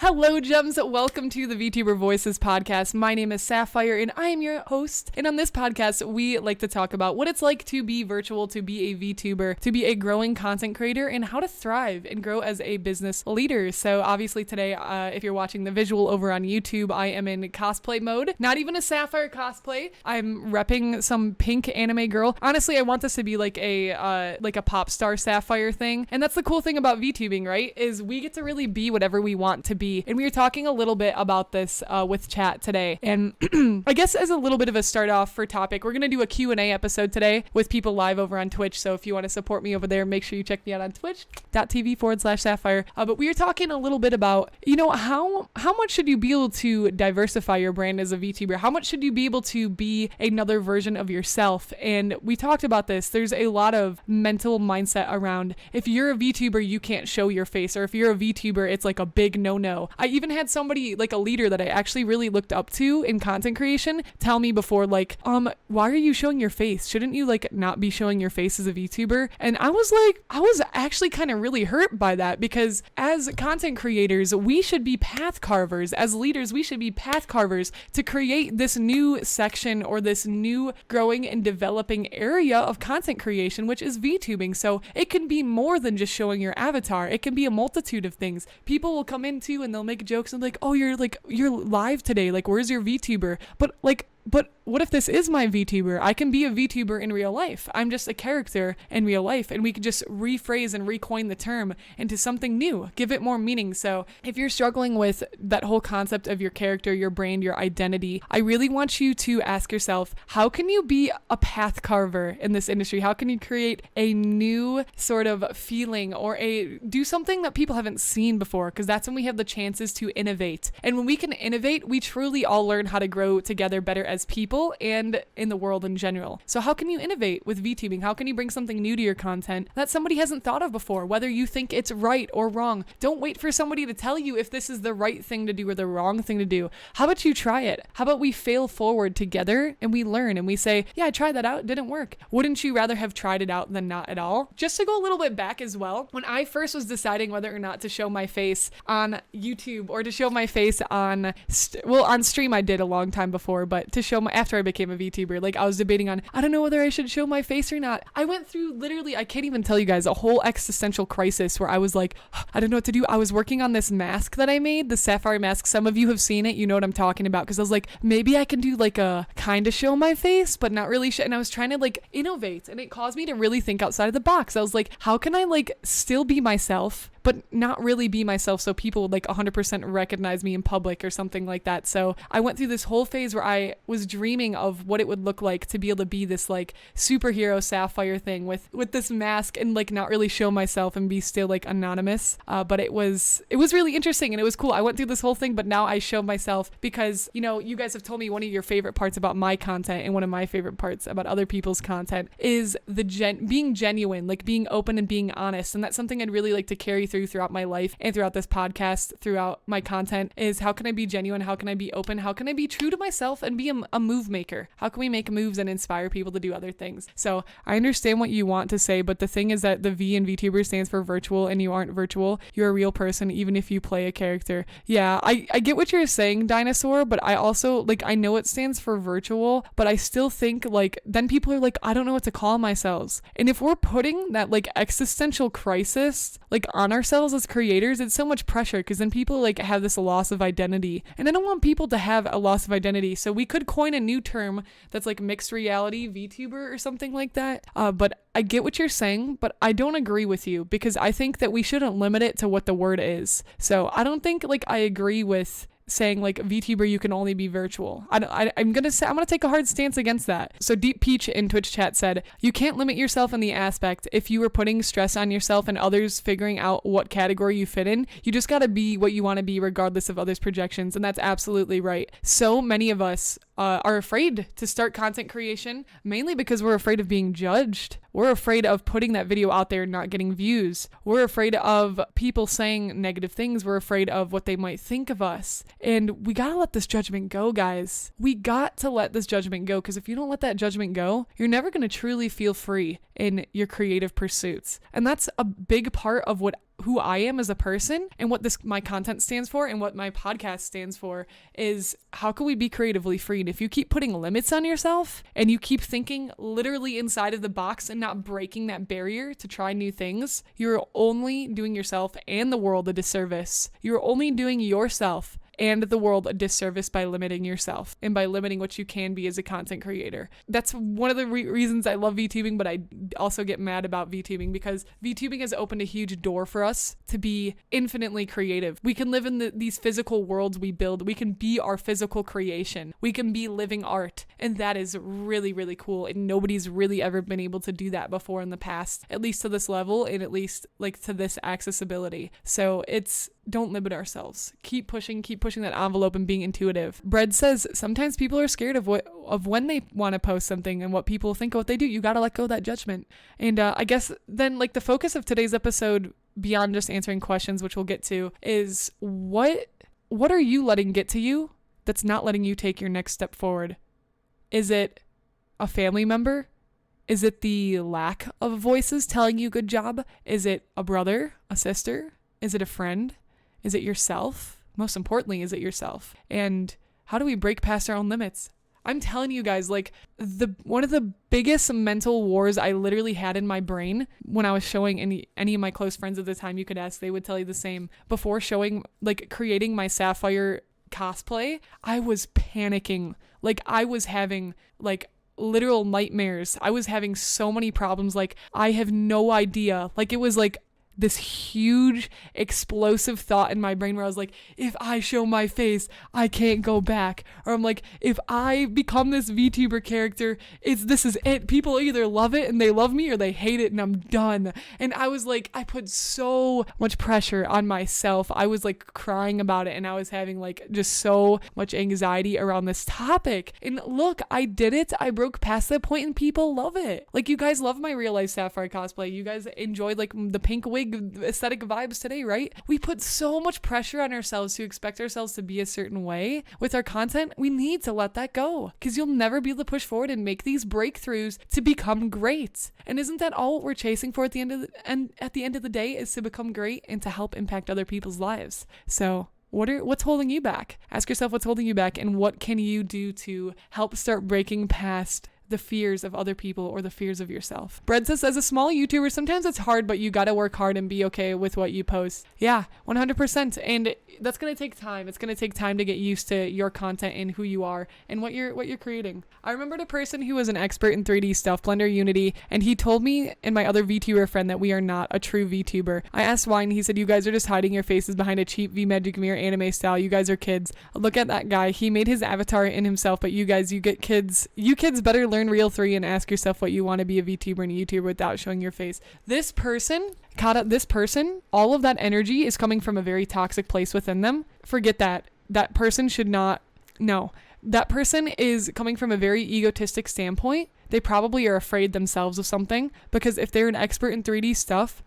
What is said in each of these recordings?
Hello, Gems. Welcome to the VTuber Voices podcast. My name is Syafire, and I am your host. And on this podcast, we like to talk about what it's like to be virtual, to be a VTuber, to be a growing content creator, and how to thrive and grow as a business leader. So obviously today, if you're watching the visual over on YouTube, I am in cosplay mode. Not even a Syafire cosplay. I'm repping some pink anime girl. Honestly, I want this to be like a pop star Syafire thing. And that's the cool thing about VTubing, right? Is we get to really be whatever we want to be. And we were talking a little bit about this with chat today. And I guess as a little bit of a start off for topic, we're going to do a Q&A episode today with people live over on Twitch. So if you want to support me over there, make sure you check me out on twitch.tv/Syafire. But we were talking a little bit about, how much should you be able to diversify your brand as a VTuber? How much should you be able to be another version of yourself? And we talked about this. There's a lot of mental mindset around if you're a VTuber, you can't show your face, or if you're a VTuber, it's like a big no-no. I even had somebody, like a leader that I actually really looked up to in content creation, tell me before, like, why are you showing your face? Shouldn't you not be showing your face as a VTuber? And I was actually kind of really hurt by that, because as content creators, we should be path carvers. As leaders, we should be path carvers to create this new section or this new growing and developing area of content creation, which is VTubing. So it can be more than just showing your avatar. It can be a multitude of things. People will come into and they'll make jokes and like, oh, you're live today. Like, where's your VTuber? But what if this is my VTuber? I can be a VTuber in real life. I'm just a character in real life, and we could just rephrase and recoin the term into something new, give it more meaning. So if you're struggling with that whole concept of your character, your brand, your identity, I really want you to ask yourself, how can you be a path carver in this industry? How can you create a new sort of feeling or do something that people haven't seen before? Because that's when we have the chances to innovate. And when we can innovate, we truly all learn how to grow together better as people and in the world in general. So how can you innovate with VTubing? How can you bring something new to your content that somebody hasn't thought of before, whether you think it's right or wrong? Don't wait for somebody to tell you if this is the right thing to do or the wrong thing to do. How about you try it? How about we fail forward together and we learn and we say, yeah, I tried that out, it didn't work. Wouldn't you rather have tried it out than not at all? Just to go a little bit back as well, when I first was deciding whether or not to show my face on YouTube or to show my face on stream, I did a long time before, but to show after I became a VTuber, I was debating on, I don't know whether I should show my face or not. I went through literally, I can't even tell you guys, a whole existential crisis where I was like, I don't know what to do. I was working on this mask that I made, the Syafire mask. Some of you have seen it, you know what I'm talking about, because I was like, maybe I can do a kind of show my face, but not really and I was trying to innovate, and it caused me to really think outside of the box. I was like, how can I still be myself, but not really be myself, so people would 100% recognize me in public or something like that. So I went through this whole phase where I was dreaming of what it would look like to be able to be this superhero Syafire thing with this mask and not really show myself and be still anonymous. But it was really interesting and it was cool. I went through this whole thing, but now I show myself because, you guys have told me one of your favorite parts about my content and one of my favorite parts about other people's content is the being genuine, being open and being honest. And that's something I'd really like to carry throughout my life and throughout this podcast, throughout my content, is how can I be genuine? How can I be open? How can I be true to myself and be a move maker? How can we make moves and inspire people to do other things? So I understand what you want to say, but the thing is that the V in VTuber stands for virtual, and you aren't virtual. You're a real person, even if you play a character. Yeah, I get what you're saying, Dinosaur, but I also, I know it stands for virtual, but I still think, then people are I don't know what to call myself. And if we're putting that, existential crisis, on ourselves as creators, it's so much pressure, because then people have this loss of identity, and I don't want people to have a loss of identity. So we could coin a new term that's mixed reality VTuber or something like that. But I get what you're saying, but I don't agree with you, because I think that we shouldn't limit it to what the word is. So I don't think I agree with saying VTuber, you can only be virtual. I'm gonna take a hard stance against that. So Deep Peach in Twitch chat said, you can't limit yourself in the aspect. If you were putting stress on yourself and others figuring out what category you fit in, you just gotta be what you want to be regardless of others' projections. And that's absolutely right. So many of us are afraid to start content creation, mainly because we're afraid of being judged. We're afraid of putting that video out there and not getting views. We're afraid of people saying negative things. We're afraid of what they might think of us. And we gotta let this judgment go, guys. We got to let this judgment go, because if you don't let that judgment go, you're never gonna truly feel free in your creative pursuits. And that's a big part of who I am as a person and what my content stands for and what my podcast stands for is how can we be creatively free? And if you keep putting limits on yourself and you keep thinking literally inside of the box and not breaking that barrier to try new things, you're only doing yourself and the world a disservice. You're only doing yourself and the world a disservice by limiting yourself and by limiting what you can be as a content creator. That's one of the reasons I love VTubing, but I also get mad about VTubing because VTubing has opened a huge door for us to be infinitely creative. We can live in these physical worlds we build. We can be our physical creation. We can be living art. And that is really, really cool. And nobody's really ever been able to do that before in the past, at least to this level and at least like to this accessibility. So don't limit ourselves. Keep pushing that envelope and being intuitive. Bread says sometimes people are scared of when they want to post something and what people think of what they do. You got to let go of that judgment. And I guess then like the focus of today's episode, beyond just answering questions, which we'll get to, is what are you letting get to you that's not letting you take your next step forward? Is it a family member? Is it the lack of voices telling you good job? Is it a brother, a sister? Is it a friend? Is it yourself? Most importantly, is it yourself? And how do we break past our own limits? I'm telling you guys, like one of the biggest mental wars I literally had in my brain when I was showing any of my close friends at the time, you could ask, they would tell you the same. Before creating my Syafire cosplay, I was panicking. Like I was having literal nightmares. I was having so many problems. Like I have no idea. Like it was like this huge explosive thought in my brain where I was like, if I show my face, I can't go back. Or I'm like, if I become this VTuber character, this is it. People either love it and they love me or they hate it and I'm done. And I was like, I put so much pressure on myself. I was like crying about it and I was having like just so much anxiety around this topic. And look, I did it. I broke past that point and people love it. Like you guys love my real life Syafire cosplay. You guys enjoyed like the pink wig aesthetic vibes today, right? We put so much pressure on ourselves to expect ourselves to be a certain way with our content. We need to let that go because you'll never be able to push forward and make these breakthroughs to become great. And isn't that all what we're chasing for at the end of the day is to become great and to help impact other people's lives? So what's holding you back? Ask yourself what's holding you back and what can you do to help start breaking past the fears of other people or the fears of yourself. Bread says, as a small YouTuber, sometimes it's hard, but you gotta work hard and be okay with what you post. Yeah, 100%. And that's gonna take time. It's gonna take time to get used to your content and who you are and what you're creating. I remembered a person who was an expert in 3D stuff, Blender, Unity, and he told me and my other VTuber friend that we are not a true VTuber. I asked why, and he said, you guys are just hiding your faces behind a cheap 𝐂𝐻𝐸𝐸 anime style. You guys are kids. Look at that guy. He made his avatar in himself, but you get kids. You kids better learn Real 3 and ask yourself what you want to be a VTuber and a YouTuber without showing your face. This person, all of that energy is coming from a very toxic place within them. Forget that. That person should not. No. That person is coming from a very egotistic standpoint. They probably are afraid themselves of something because if they're an expert in 3D stuff,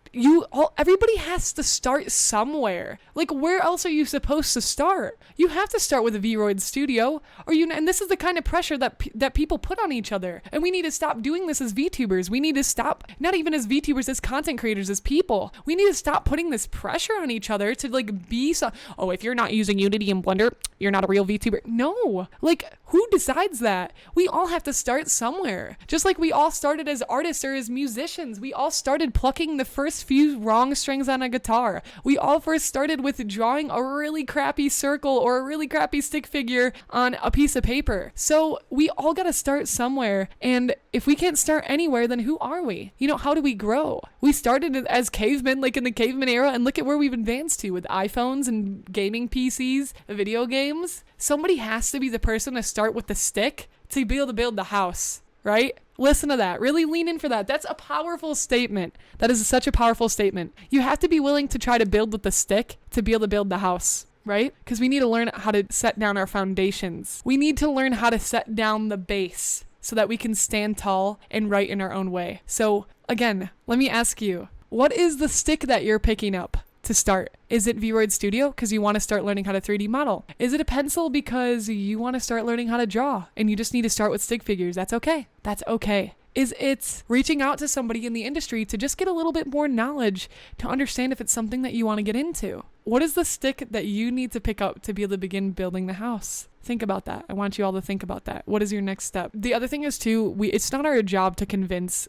everybody has to start somewhere. Like, where else are you supposed to start? You have to start with a VRoid studio, and this is the kind of pressure that people put on each other. And we need to stop doing this as VTubers. We need to stop, not even as VTubers, as content creators, as people. We need to stop putting this pressure on each other to like be so. Oh, if you're not using Unity and Blender, you're not a real VTuber. No, like who decides that? We all have to start somewhere. Just like we all started as artists or as musicians, we all started plucking the first few wrong strings on a guitar. We all first started with drawing a really crappy circle or a really crappy stick figure on a piece of paper. So we all got to start somewhere. And if we can't start anywhere, then who are we? How do we grow? We started as cavemen, like in the caveman era, and look at where we've advanced to with iPhones and gaming PCs, video games. Somebody has to be the person to start with the stick to be able to build the house, right? Listen to that. Really lean in for that. That's a powerful statement. That is such a powerful statement. You have to be willing to try to build with the stick to be able to build the house, right? Because we need to learn how to set down our foundations. We need to learn how to set down the base so that we can stand tall and right in our own way. So again, let me ask you, what is the stick that you're picking up to start? Is it VRoid Studio because you want to start learning how to 3D model? Is it a pencil because you want to start learning how to draw and you just need to start with stick figures? That's okay. That's okay. Is it reaching out to somebody in the industry to just get a little bit more knowledge to understand if it's something that you want to get into? What is the stick that you need to pick up to be able to begin building the house? Think about that. I want you all to think about that. What is your next step? The other thing is too, it's not our job to convince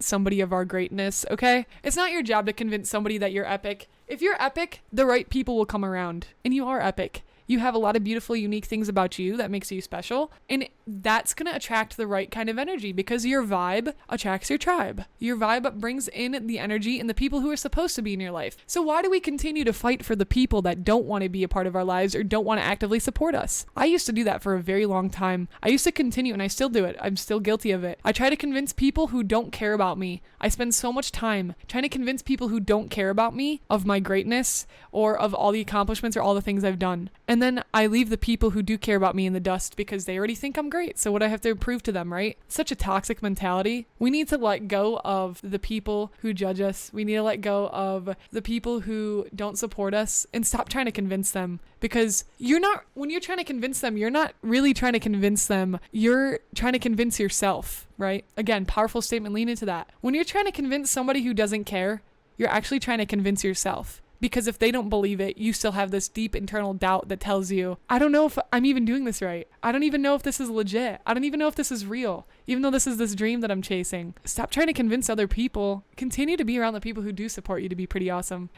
somebody of our greatness, okay? It's not your job to convince somebody that you're epic. If you're epic, the right people will come around, and you are epic. You have a lot of beautiful, unique things about you that makes you special, and that's going to attract the right kind of energy because your vibe attracts your tribe. Your vibe brings in the energy and the people who are supposed to be in your life. So why do we continue to fight for the people that don't want to be a part of our lives or don't want to actively support us? I used to do that for a very long time. I used to continue, and I still do it. I'm still guilty of it. I try to convince people who don't care about me. I spend so much time trying to convince people who don't care about me of my greatness or of all the accomplishments or all the things I've done. And then I leave the people who do care about me in the dust because they already think I'm great. So what do I have to prove to them, right? Such a toxic mentality. We need to let go of the people who judge us. We need to let go of the people who don't support us and stop trying to convince them, because when you're trying to convince them, you're not really trying to convince them. You're trying to convince yourself, right? Again, powerful statement, lean into that. When you're trying to convince somebody who doesn't care, you're actually trying to convince yourself. Because if they don't believe it, you still have this deep internal doubt that tells you, I don't know if I'm even doing this right. I don't even know if this is legit. I don't even know if this is real, even though this is this dream that I'm chasing. Stop trying to convince other people. Continue to be around the people who do support you to be pretty awesome.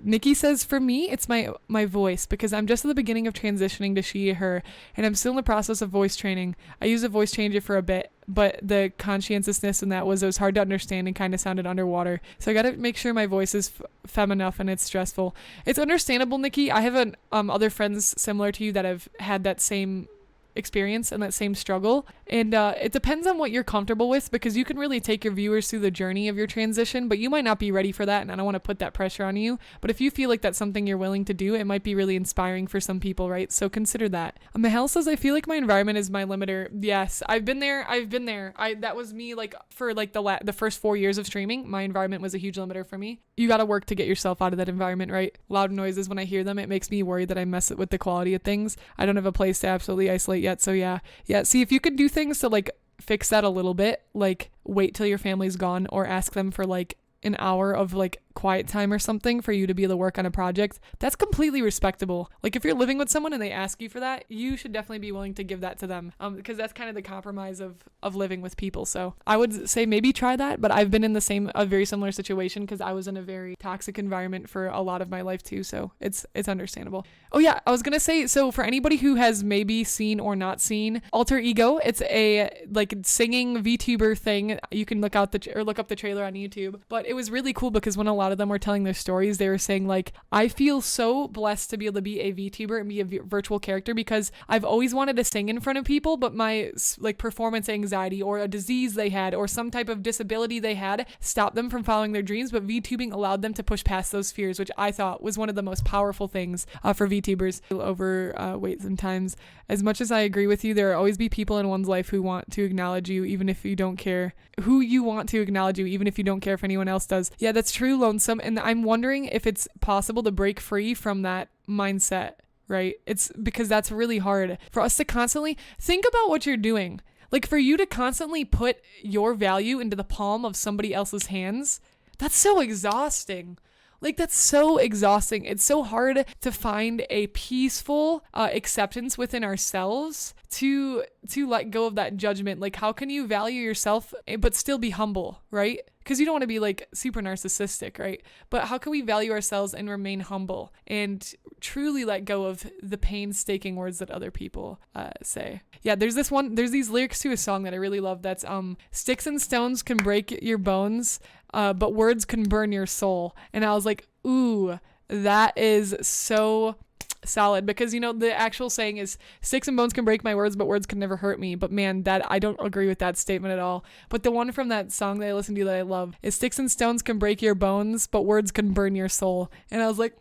Nikki says, for me, it's my voice, because I'm just at the beginning of transitioning to she, her, and I'm still in the process of voice training. I used a voice changer for a bit, but the conscientiousness in that it was hard to understand and kind of sounded underwater. So I got to make sure my voice is femme enough, and it's stressful. It's understandable, Nikki. I have other friends similar to you that have had that same experience and that same struggle, and it depends on what you're comfortable with, because you can really take your viewers through the journey of your transition, but you might not be ready for that, and I don't want to put that pressure on you. But if you feel like that's something you're willing to do, it might be really inspiring for some people, right? So consider that. Mahel says, I feel like my environment is my limiter. Yes, I've been there. That was me, like, for like the first 4 years of streaming. My environment was a huge limiter for me. You got to work to get yourself out of that environment, right? Loud noises, when I hear them, it makes me worried that I mess with the quality of things. I don't have a place to absolutely isolate yet. So yeah. See if you could do things to like fix that a little bit, like wait till your family's gone, or ask them for like an hour of like quiet time or something for you to be able to work on a project. That's completely respectable. Like if you're living with someone and they ask you for that, you should definitely be willing to give that to them, because that's kind of the compromise of living with people. So I would say maybe try that, but I've been in a very similar situation, because I was in a very toxic environment for a lot of my life too, so it's understandable. Oh yeah, I was gonna say, so for anybody who has maybe seen or not seen Alter Ego, it's a like singing VTuber thing. You can look up the trailer on YouTube, but it was really cool because when a lot of them were telling their stories, they were saying like, I feel so blessed to be able to be a VTuber and be a virtual character, because I've always wanted to sing in front of people, but my like performance anxiety or a disease they had or some type of disability they had stopped them from following their dreams. But VTubing allowed them to push past those fears, which I thought was one of the most powerful things for VTubers over wait sometimes. As much as I agree with you, there will always be people in one's life who want to acknowledge you even if you don't care. You want to acknowledge you even if you don't care if anyone else does. Yeah, that's true, Lonesome. And I'm wondering if it's possible to break free from that mindset, right? It's because that's really hard for us to constantly think about what you're doing. Like for you to constantly put your value into the palm of somebody else's hands, that's so exhausting. Like that's so exhausting. It's so hard to find a peaceful acceptance within ourselves to let go of that judgment. Like how can you value yourself but still be humble, right? Because you don't want to be like super narcissistic, right? But how can we value ourselves and remain humble and truly let go of the painstaking words that other people say? Yeah, there's these lyrics to a song that I really love. That's sticks and stones can break your bones, but words can burn your soul. And I was like, ooh, that is so solid, because the actual saying is sticks and bones can break my words, but words can never hurt me. But man, that I don't agree with that statement at all. But the one from that song that I listen to that I love is sticks and stones can break your bones, but words can burn your soul. And I was like,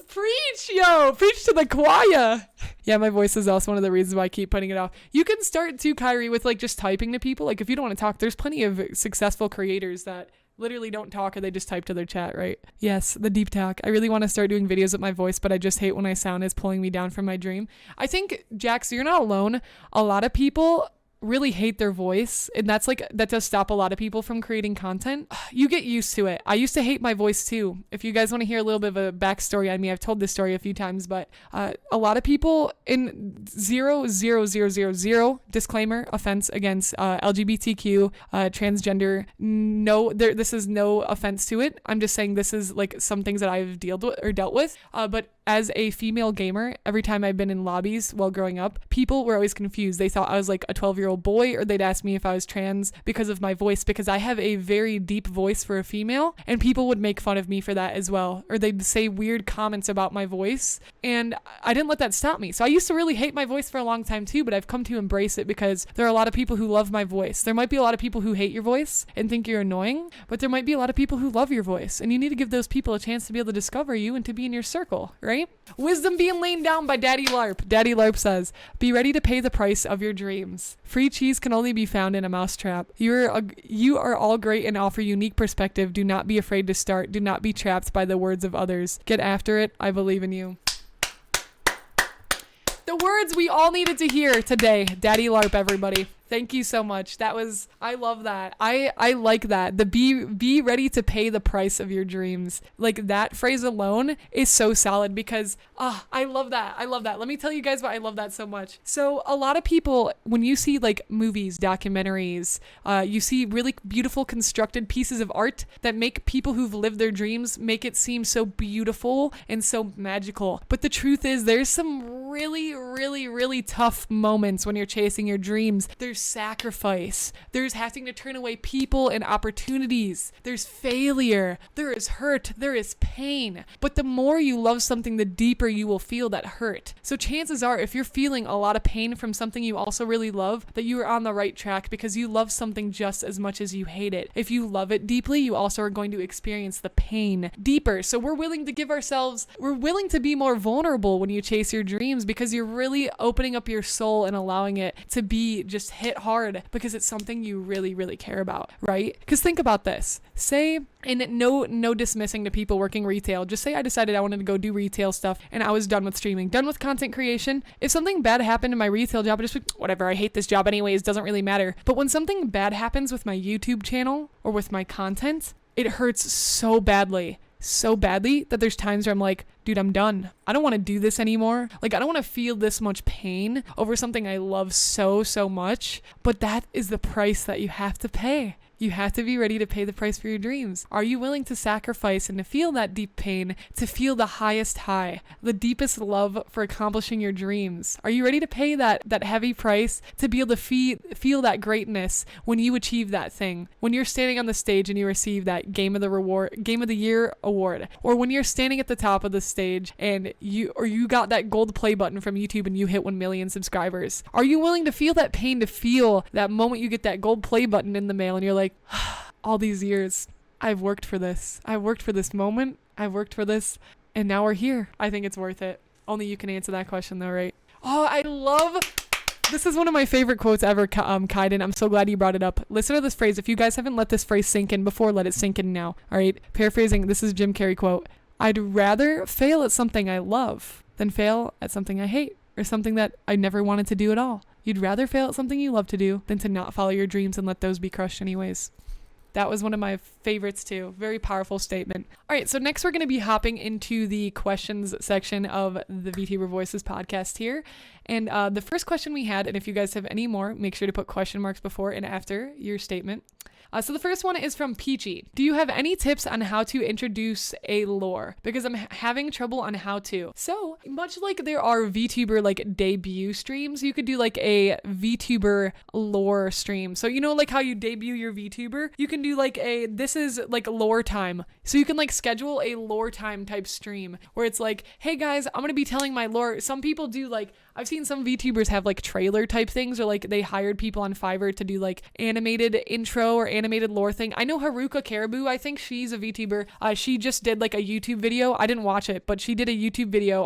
preach, yo, preach to the choir. Yeah, my voice is also one of the reasons why I keep putting it off. You can start too, Kyrie, with like just typing to people. Like if you don't want to talk, there's plenty of successful creators that literally don't talk, or they just type to their chat, right? Yes, the deep talk. I really want to start doing videos with my voice, but I just hate when my sound is pulling me down from my dream. I think, Jax, you're not alone. A lot of people really hate their voice, and that does stop a lot of people from creating content, you get used to it. I used to hate my voice too. If you guys want to hear a little bit of a backstory on me, I've told this story a few times, but a lot of people in 0.0000 disclaimer, offense against LGBTQ, transgender, no, this is no offense to it. I'm just saying this is like some things that I've dealt with. But as a female gamer, every time I've been in lobbies while growing up, people were always confused. They thought I was like a 12-year-old boy, or they'd ask me if I was trans because of my voice, because I have a very deep voice for a female, and people would make fun of me for that as well, or they'd say weird comments about my voice, and I didn't let that stop me. So I used to really hate my voice for a long time too, but I've come to embrace it because there are a lot of people who love my voice. There might be a lot of people who hate your voice and think you're annoying, but there might be a lot of people who love your voice, and you need to give those people a chance to be able to discover you and to be in your circle, right? Wisdom being laid down by Daddy LARP. Daddy LARP says, be ready to pay the price of your dreams. Free cheese can only be found in a mousetrap. You are all great and offer unique perspective. Do not be afraid to start. Do not be trapped by the words of others. Get after it. I believe in you. The words we all needed to hear today. Daddy LARP, everybody. Thank you so much. I love that. I like that. The be ready to pay the price of your dreams. Like, that phrase alone is so solid because I love that. I love that. Let me tell you guys why I love that so much. So a lot of people, when you see like movies, documentaries, you see really beautiful constructed pieces of art that make people who've lived their dreams make it seem so beautiful and so magical. But the truth is, there's some really, really, really tough moments when you're chasing your dreams. There's sacrifice. There's having to turn away people and opportunities. There's failure. There is hurt. There is pain. But the more you love something, the deeper you will feel that hurt. So chances are, if you're feeling a lot of pain from something you also really love, that you are on the right track because you love something just as much as you hate it. If you love it deeply, you also are going to experience the pain deeper. So we're willing to be more vulnerable when you chase your dreams because you're really opening up your soul and allowing it to be just hit hard because it's something you really, really care about, right? Because think about this. Say, and no dismissing to people working retail, just say I decided I wanted to go do retail stuff and I was done with streaming, done with content creation. If something bad happened in my retail job, I just like, whatever, I hate this job anyways, doesn't really matter. But when something bad happens with my YouTube channel or with my content, it hurts so badly that there's times where I'm like, dude, I'm done. I don't want to do this anymore. Like, I don't want to feel this much pain over something I love so much. But that is the price that you have to pay. You have to be ready to pay the price for your dreams. Are you willing to sacrifice and to feel that deep pain, to feel the highest high, the deepest love for accomplishing your dreams? Are you ready to pay that heavy price to be able to feel that greatness when you achieve that thing? When you're standing on the stage and you receive that Game of the Year award, or when you're standing at the top of the stage and you got that gold play button from YouTube and you hit 1 million subscribers. Are you willing to feel that pain, to feel that moment you get that gold play button in the mail and you're like, all these years, I've worked for this. I've worked for this moment. I've worked for this. And now we're here. I think it's worth it. Only you can answer that question though, right? Oh, this is one of my favorite quotes ever, 𝐂𝐚𝐩𝐿. I'm so glad you brought it up. Listen to this phrase. If you guys haven't let this phrase sink in before, let it sink in now. All right. Paraphrasing, this is Jim Carrey quote. I'd rather fail at something I love than fail at something I hate or something that I never wanted to do at all. You'd rather fail at something you love to do than to not follow your dreams and let those be crushed anyways. That was one of my favorites too. Very powerful statement. All right, so next we're going to be hopping into the questions section of the VTuber Voices podcast here. And the first question we had, and if you guys have any more, make sure to put question marks before and after your statement. So the first one is from Peachy. Do you have any tips on how to introduce a lore? Because I'm having trouble on how to. So much like there are VTuber like debut streams, you could do like a VTuber lore stream. So you know like how you debut your VTuber? You can do like this is like lore time. So you can like schedule a lore time type stream where it's like, hey guys, I'm going to be telling my lore. Some people do like, I've seen some VTubers have like trailer type things or like they hired people on Fiverr to do like animated intro or animated lore thing. I know 𝐂𝐻𝐿𝐻𝐿𝐻, I think she's a VTuber. She just did like a YouTube video. I didn't watch it, but she did a YouTube video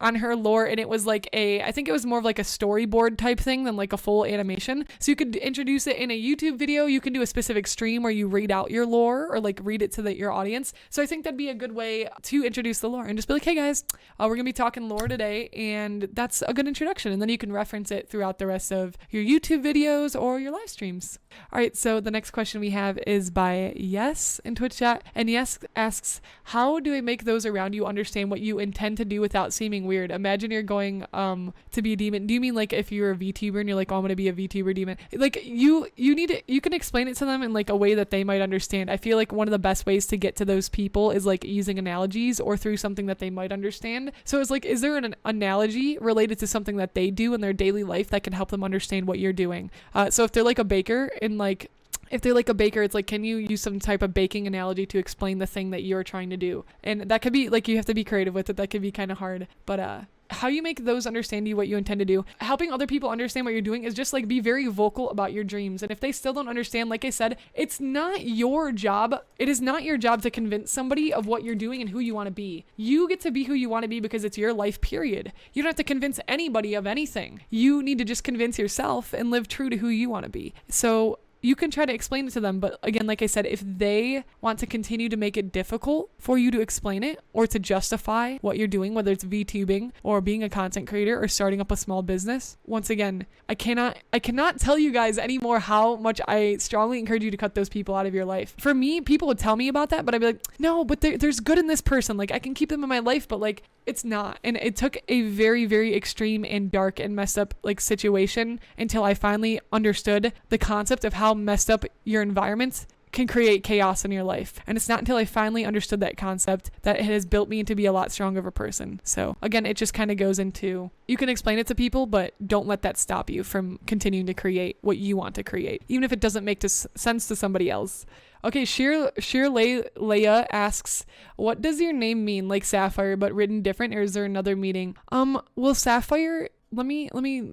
on her lore, and it was like I think it was more of like a storyboard type thing than like a full animation. So you could introduce it in a YouTube video. You can do a specific stream where you read out your lore or like read it to your audience. So I think that'd be a good way to introduce the lore and just be like, hey guys, we're gonna be talking lore today, and that's a good introduction. And then you can reference it throughout the rest of your YouTube videos or your live streams. All right, so the next question we have is by Yes in Twitch chat, and Yes asks, how do I make those around you understand what you intend to do without seeming weird? Imagine you're going to be a demon. Do you mean like if you're a VTuber and you're like, oh, I'm gonna be a VTuber demon? Like you can explain it to them in like a way that they might understand. I feel like one of the best ways to get to those people is like using analogies or through something that they might understand. So it's like, is there an analogy related to something that they do in their daily life that can help them understand what you're doing? So if they're like a baker it's like, can you use some type of baking analogy to explain the thing that you're trying to do? And that could be like, you have to be creative with it. That could be kind of hard, but how you make those understand you what you intend to do. Helping other people understand what you're doing is just like, be very vocal about your dreams. And if they still don't understand, like I said, it's not your job. It is not your job to convince somebody of what you're doing and who you want to be. You get to be who you want to be because it's your life, period. You don't have to convince anybody of anything. You need to just convince yourself and live true to who you want to be. So you can try to explain it to them, but again, like I said, if they want to continue to make it difficult for you to explain it or to justify what you're doing, whether it's VTubing or being a content creator or starting up a small business, once again, I cannot tell you guys anymore how much I strongly encourage you to cut those people out of your life. For me, people would tell me about that, but I'd be like, no, but there's good in this person. Like, I can keep them in my life, but like, it's not. And it took a very, very extreme and dark and messed up like situation until I finally understood the concept of how messed up your environment can create chaos in your life. And it's not until I finally understood that concept that it has built me to be a lot stronger of a person. So again, it just kind of goes into, you can explain it to people, but don't let that stop you from continuing to create what you want to create, even if it doesn't make sense to somebody else. Okay, Leia asks, what does your name mean, like Syafire, but written different, or is there another meaning? Well, Syafire, let me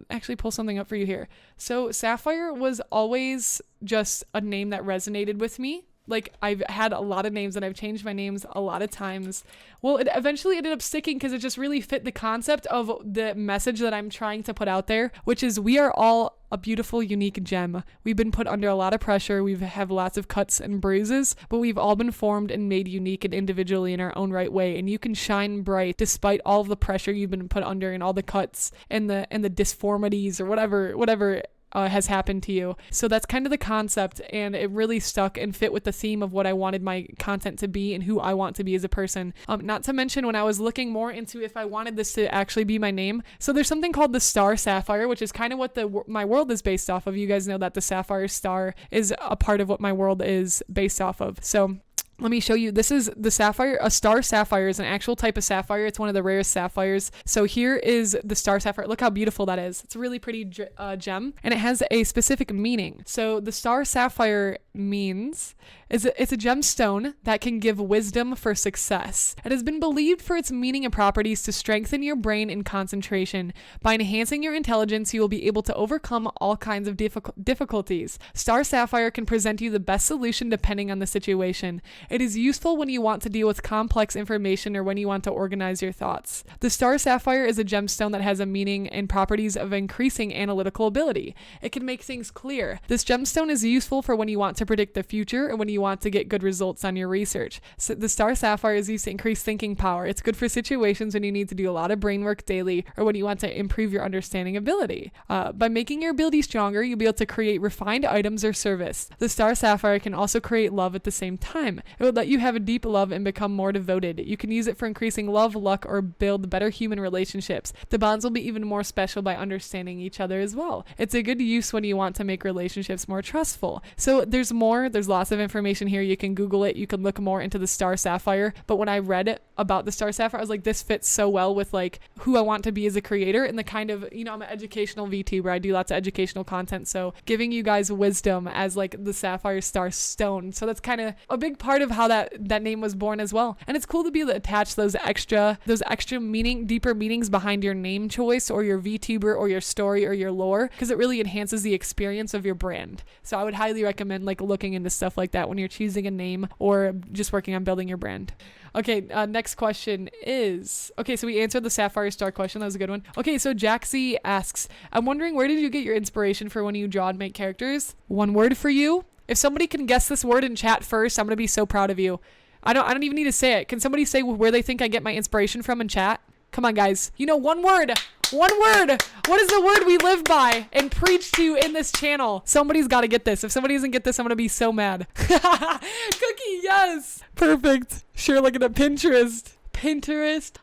actually pull something up for you here. So Syafire was always just a name that resonated with me. Like, I've had a lot of names and I've changed my names a lot of times. Well, it eventually ended up sticking because it just really fit the concept of the message that I'm trying to put out there, which is, we are all a beautiful, unique gem. We've been put under a lot of pressure. We have lots of cuts and bruises, but we've all been formed and made unique and individually in our own right way. And you can shine bright despite all of the pressure you've been put under and all the cuts and the disformities or whatever has happened to you. So that's kind of the concept, and it really stuck and fit with the theme of what I wanted my content to be and who I want to be as a person. Not to mention, when I was looking more into if I wanted this to actually be my name, so there's something called the star Syafire, which is kind of what my world is based off of. You guys know that the sapphire star is a part of what my world is based off of. So let me show you. This is the sapphire. A star sapphire is an actual type of sapphire. It's one of the rarest sapphires. So here is the star sapphire. Look how beautiful that is. It's a really pretty gem, and it has a specific meaning. So the star sapphire means it's a gemstone that can give wisdom for success. It has been believed for its meaning and properties to strengthen your brain and concentration. By enhancing your intelligence, you will be able to overcome all kinds of difficulties. Star sapphire can present you the best solution depending on the situation. It is useful when you want to deal with complex information or when you want to organize your thoughts. The star sapphire is a gemstone that has a meaning and properties of increasing analytical ability. It can make things clear. This gemstone is useful for when you want to predict the future and when you want to get good results on your research. So the star sapphire is used to increase thinking power. It's good for situations when you need to do a lot of brain work daily or when you want to improve your understanding ability. By making your ability stronger, you'll be able to create refined items or service. The star sapphire can also create love at the same time. It will let you have a deep love and become more devoted. You can use it for increasing love, luck, or build better human relationships. The bonds will be even more special by understanding each other as well. It's a good use when you want to make relationships more trustful. So there's lots of information here. You can Google it. You can look more into the star sapphire. But when I read about the Star Sapphire. I was like, this fits so well with like who I want to be as a creator and the kind of, you know, I'm an educational VTuber. I do lots of educational content. So giving you guys wisdom as like the Sapphire Star Stone. So that's kind of a big part of how that name was born as well. And it's cool to be able to attach those extra deeper meanings behind your name choice or your VTuber or your story or your lore, because it really enhances the experience of your brand. So I would highly recommend like looking into stuff like that when you're choosing a name or just working on building your brand. Okay, next question is, okay, so we answered the Sapphire Star question. That was a good one. Okay, so Jaxie asks, I'm wondering, where did you get your inspiration for when you draw and make characters? One word for you. If somebody can guess this word in chat first, I'm going to be so proud of you. I don't even need to say it. Can somebody say where they think I get my inspiration from in chat? Come on, guys. You know, one word. One word. What is the word we live by and preach to in this channel? Somebody's got to get this. If somebody doesn't get this, I'm going to be so mad. Cookie, yes. Perfect. Sure, looking at Pinterest. Pinterest.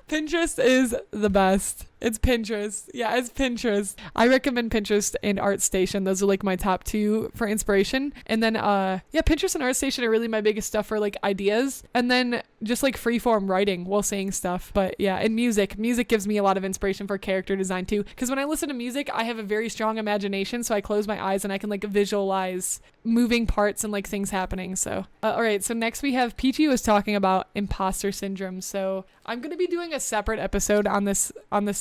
Pinterest is the best. It's Pinterest. Yeah, it's Pinterest. I recommend Pinterest and ArtStation. Those are like my top two for inspiration. And then, Pinterest and ArtStation are really my biggest stuff for like ideas. And then just like freeform writing while saying stuff. But yeah, and music gives me a lot of inspiration for character design too. Because when I listen to music, I have a very strong imagination. So I close my eyes and I can like visualize moving parts and like things happening. So, all right. So next we have Peachy was talking about imposter syndrome. So I'm going to be doing a separate episode on this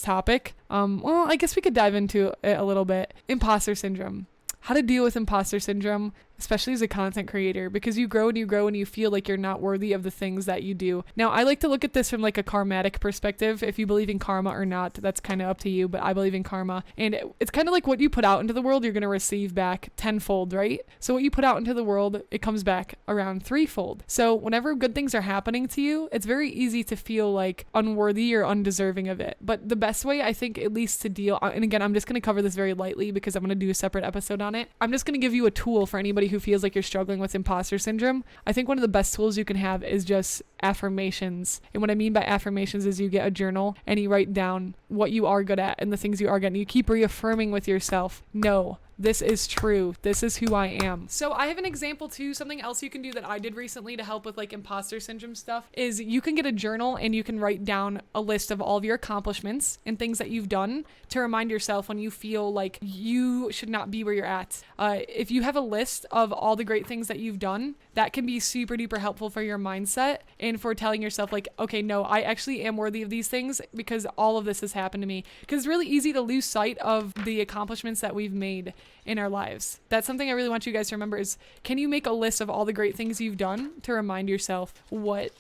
topic. Well, I guess we could dive into it a little bit. Imposter syndrome. How to deal with imposter syndrome, especially as a content creator, because you grow and you feel like you're not worthy of the things that you do. Now, I like to look at this from like a karmatic perspective. If you believe in karma or not, that's kind of up to you, but I believe in karma. And it's kind of like what you put out into the world, you're going to receive back tenfold, right? So what you put out into the world, it comes back around threefold. So whenever good things are happening to you, it's very easy to feel like unworthy or undeserving of it. But the best way, I think, at least to deal, and again, I'm just going to cover this very lightly because I'm going to do a separate episode on it. I'm just going to give you a tool for anybody who feels like you're struggling with imposter syndrome. I think one of the best tools you can have is just affirmations. And what I mean by affirmations is you get a journal and you write down what you are good at and the things you are good at. And you keep reaffirming with yourself, no, this is true. This is who I am. So I have an example too. Something else you can do that I did recently to help with like imposter syndrome stuff is you can get a journal and you can write down a list of all of your accomplishments and things that you've done to remind yourself when you feel like you should not be where you're at. If you have a list of all the great things that you've done, that can be super duper helpful for your mindset and for telling yourself like, okay, no, I actually am worthy of these things because all of this has happened to me. Because it's really easy to lose sight of the accomplishments that we've made in our lives. That's something I really want you guys to remember is, can you make a list of all the great things you've done to remind yourself what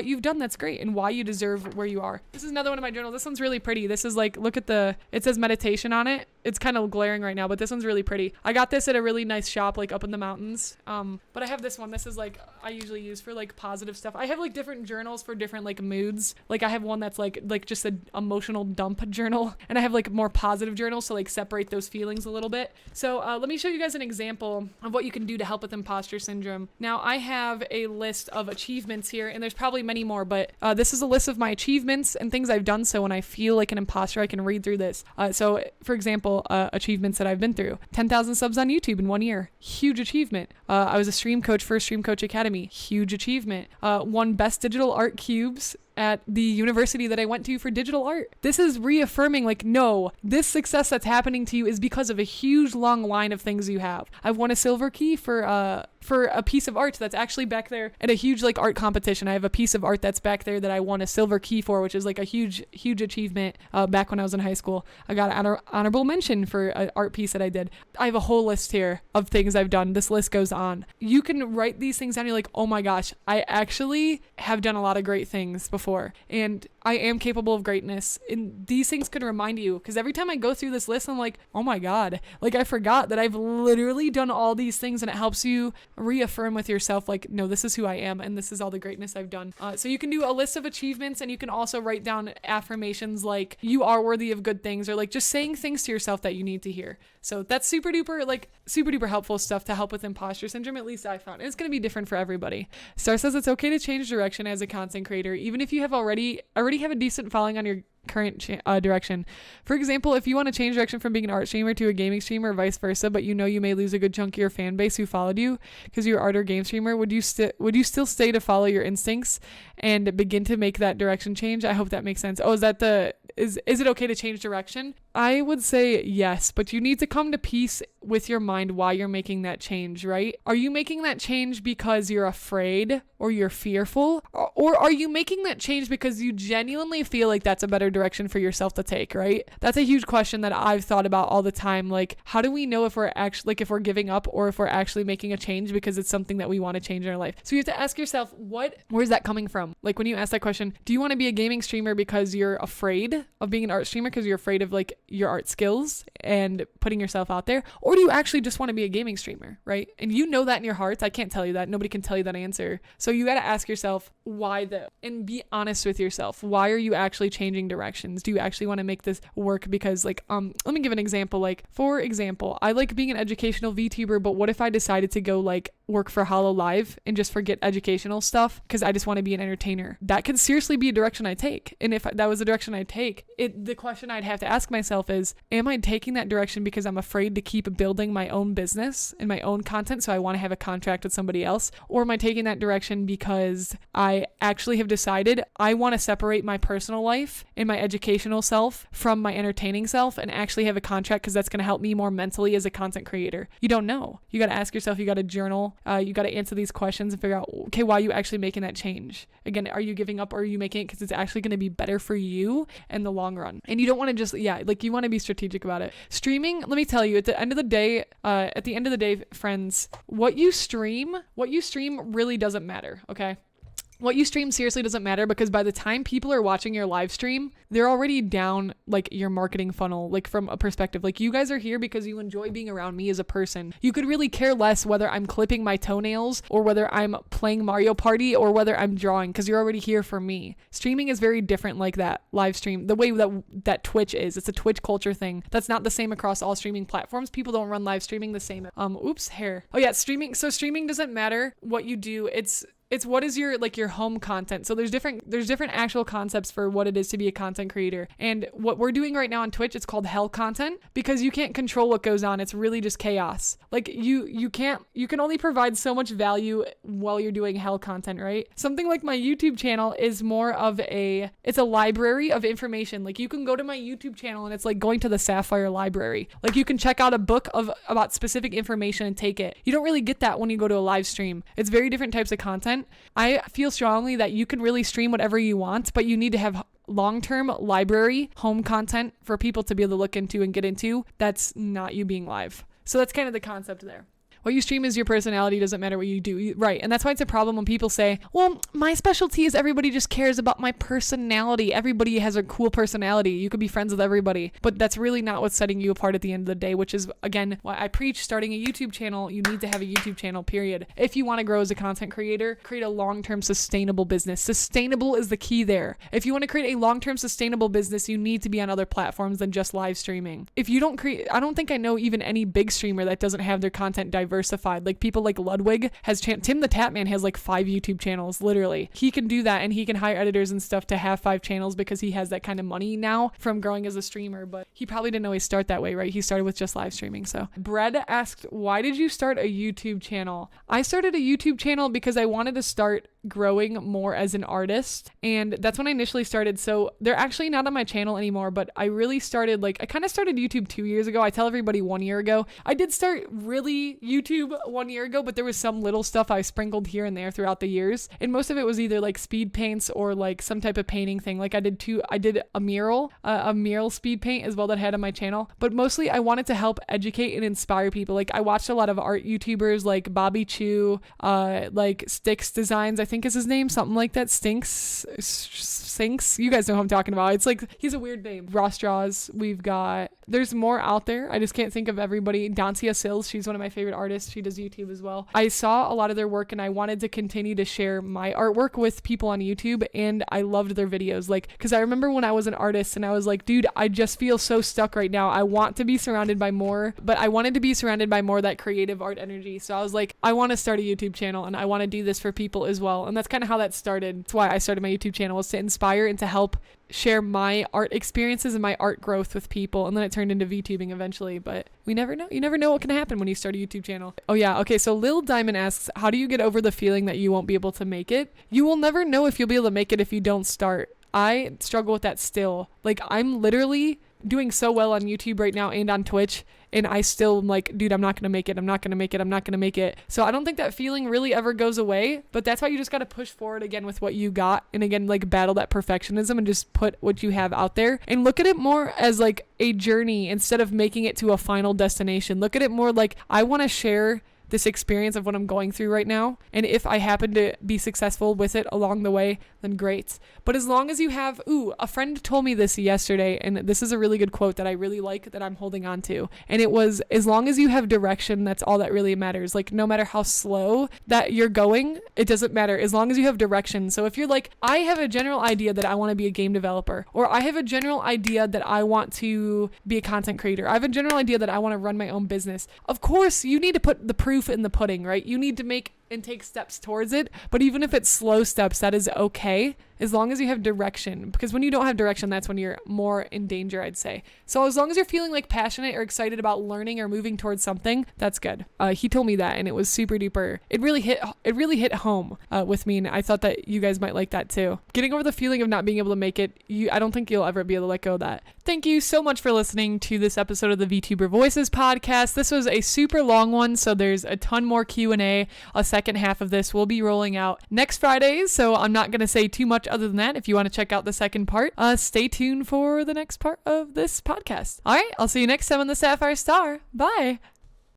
you've done that's great and why you deserve where you are. This is another one of my journals. This one's really pretty. This is like, look at it says meditation on it. It's kind of glaring right now, but this one's really pretty. I got this at a really nice shop like up in the mountains. But I have this one. This is like, I usually use for like positive stuff. I have like different journals for different like moods. Like I have one that's like just an emotional dump journal, and I have like more positive journals to like separate those feelings a little bit. So let me show you guys an example of what you can do to help with imposter syndrome. Now I have a list of achievements here, and there's probably many more, but this is a list of my achievements and things I've done. So when I feel like an imposter, I can read through this. So for example, achievements that I've been through: 10,000 subs on YouTube in 1 year, huge achievement. I was a stream coach for Stream Coach Academy, huge achievement. Won best digital art cubes at the university that I went to for digital art. This is reaffirming like, no, this success that's happening to you is because of a huge long line of things you have. I've won a silver key for a piece of art that's actually back there at a huge like art competition. I have a piece of art that's back there that I won a silver key for, which is like a huge achievement back when I was in high school. I got an honorable mention for an art piece that I did. I have a whole list here of things I've done. This list goes on. You can write these things down. You're like, oh my gosh, I actually have done a lot of great things before. And I am capable of greatness. And these things could remind you, because every time I go through this list, I'm like, oh my God, like I forgot that I've literally done all these things, and it helps you reaffirm with yourself, like, no, this is who I am, and this is all the greatness I've done. So you can do a list of achievements, and you can also write down affirmations like you are worthy of good things, or like just saying things to yourself that you need to hear. So that's super duper helpful stuff to help with imposter syndrome, at least I found. And it's going to be different for everybody. Star says it's okay to change direction as a content creator, even if you have already have a decent following on your direction. For example, if you want to change direction from being an art streamer to a gaming streamer or vice versa, but you know you may lose a good chunk of your fan base who followed you because you're an art or game streamer, would you still stay to follow your instincts and begin to make that direction change? I hope that makes sense. Oh, is it okay to change direction? I would say yes, but you need to come to peace with your mind why you're making that change, right? Are you making that change because you're afraid or you're fearful? Or are you making that change because you genuinely feel like that's a better direction for yourself to take, right? That's a huge question that I've thought about all the time. Like, how do we know if we're actually, like, if we're giving up or if we're actually making a change because it's something that we want to change in our life? So you have to ask yourself, where's that coming from? Like, when you ask that question, do you want to be a gaming streamer because you're afraid of being an art streamer because you're afraid of like your art skills and putting yourself out there? Or do you actually just want to be a gaming streamer, right? And you know that in your heart. I can't tell you that. Nobody can tell you that answer. So you got to ask yourself why though, and be honest with yourself. Why are you actually changing directions? Do you actually want to make this work? Because like, let me give an example. Like, for example, I like being an educational VTuber, but what if I decided to go like work for Hollow Live and just forget educational stuff because I just want to be an entertainer? That could seriously be a direction I take. And if that was the direction I take, the question I'd have to ask myself is, am I taking that direction because I'm afraid to keep building my own business and my own content, so I want to have a contract with somebody else? Or am I taking that direction because I actually have decided I want to separate my personal life and my educational self from my entertaining self and actually have a contract because that's going to help me more mentally as a content creator? You don't know. You got to ask yourself, you got to journal, you got to answer these questions and figure out, okay, why are you actually making that change? Again, are you giving up or are you making it because it's actually going to be better for you in the long run? And you don't want to just, you want to be strategic about it. Streaming, let me tell you, at the end of the day, friends, what you stream really doesn't matter, okay? What you stream seriously doesn't matter, because by the time people are watching your live stream, they're already down like your marketing funnel, like from a perspective. Like, you guys are here because you enjoy being around me as a person. You could really care less whether I'm clipping my toenails or whether I'm playing Mario Party or whether I'm drawing, because you're already here for me. Streaming is very different like that. Live stream, the way that Twitch is, it's a Twitch culture thing. That's not the same across all streaming platforms. People don't run live streaming the same. Hair. Oh yeah, streaming. So streaming doesn't matter what you do. It's what is your home content. So there's different actual concepts for what it is to be a content creator. And what we're doing right now on Twitch, it's called hell content, because you can't control what goes on. It's really just chaos. Like, you can only provide so much value while you're doing hell content, right? Something like my YouTube channel is more of it's a library of information. Like, you can go to my YouTube channel and it's like going to the Syafire library. Like, you can check out a book about specific information and take it. You don't really get that when you go to a live stream. It's very different types of content. I feel strongly that you can really stream whatever you want, but you need to have long-term library home content for people to be able to look into and get into. That's not you being live. So that's kind of the concept there. What you stream is your personality. Doesn't matter what you do. Right. And that's why it's a problem when people say, well, my specialty is everybody just cares about my personality. Everybody has a cool personality. You could be friends with everybody. But that's really not what's setting you apart at the end of the day, which is, again, why I preach starting a YouTube channel. You need to have a YouTube channel, period. If you want to grow as a content creator, create a long-term sustainable business. Sustainable is the key there. If you want to create a long-term sustainable business, you need to be on other platforms than just live streaming. If you don't create, I don't think I know even any big streamer that doesn't have their content diversified. Like, people like Ludwig has Tim the Tapman has like 5 YouTube channels, literally. He can do that, and he can hire editors and stuff to have 5 channels because he has that kind of money now from growing as a streamer. But he probably didn't always start that way, right? He started with just live streaming. So Brad asked, why did you start a YouTube channel? I started a YouTube channel because I wanted to start growing more as an artist, and that's when I initially started. So they're actually not on my channel anymore, but I really started, I kind of started YouTube 2 years ago. I tell everybody 1 year ago. I did start really YouTube 1 year ago, but there was some little stuff I sprinkled here and there throughout the years, and most of it was either like speed paints or like some type of painting thing. Like, I did a mural speed paint as well that I had on my channel, but mostly I wanted to help educate and inspire people. Like, I watched a lot of art YouTubers like Bobby Chu, like Sticks Designs, I think is his name, something like that. Sinks. You guys know who I'm talking about. It's like, he's a weird name. Ross Draws. There's more out there. I just can't think of everybody. Dancia Sills, she's one of my favorite artists. She does YouTube as well. I saw a lot of their work, and I wanted to continue to share my artwork with people on YouTube, and I loved their videos. Like, because I remember when I was an artist and I was like, dude, I just feel so stuck right now. I want to be surrounded by more, but I wanted to be surrounded by more of that creative art energy. So I was like, I want to start a YouTube channel, and I want to do this for people as well. well. And that's kind of how that started. That's why I started my YouTube channel, was to inspire and to help share my art experiences and my art growth with people. And then it turned into VTubing eventually, but we never know. You never know what can happen when you start a YouTube channel. Oh yeah. Okay. So Lil Diamond asks, how do you get over the feeling that you won't be able to make it? You will never know if you'll be able to make it if you don't start. I struggle with that still. Like, I'm literally doing so well on YouTube right now and on Twitch, and I still am like, dude, I'm not gonna make it. I'm not gonna make it. I'm not gonna make it. So I don't think that feeling really ever goes away, but that's why you just got to push forward again with what you got, and again, like, battle that perfectionism and just put what you have out there and look at it more as like a journey instead of making it to a final destination. Look at it more like, I want to share this experience of what I'm going through right now, and if I happen to be successful with it along the way, then great. But as long as you have, a friend told me this yesterday, and this is a really good quote that I really like that I'm holding on to, and it was, as long as you have direction, that's all that really matters. Like, no matter how slow that you're going, it doesn't matter as long as you have direction. So if you're like, I have a general idea that I want to be a game developer, or I have a general idea that I want to be a content creator, I have a general idea that I want to run my own business, of course you need to put the proof in the pudding, right? You need to make and take steps towards it, but even if it's slow steps, that is okay, as long as you have direction, because when you don't have direction, that's when you're more in danger, I'd say. So as long as you're feeling like passionate or excited about learning or moving towards something, that's good. He told me that, and it was super duper. It really hit home with me, and I thought that you guys might like that too. Getting over the feeling of not being able to make it, I don't think you'll ever be able to let go of that. Thank you so much for listening to this episode of the VTuber Voices podcast. This was a super long one, so there's a ton more Q&A. A second half of this will be rolling out next Friday, so I'm not going to say too much other than that. If you want to check out the second part, stay tuned for the next part of this podcast. All right, I'll see you next time on the Sapphire Star. Bye.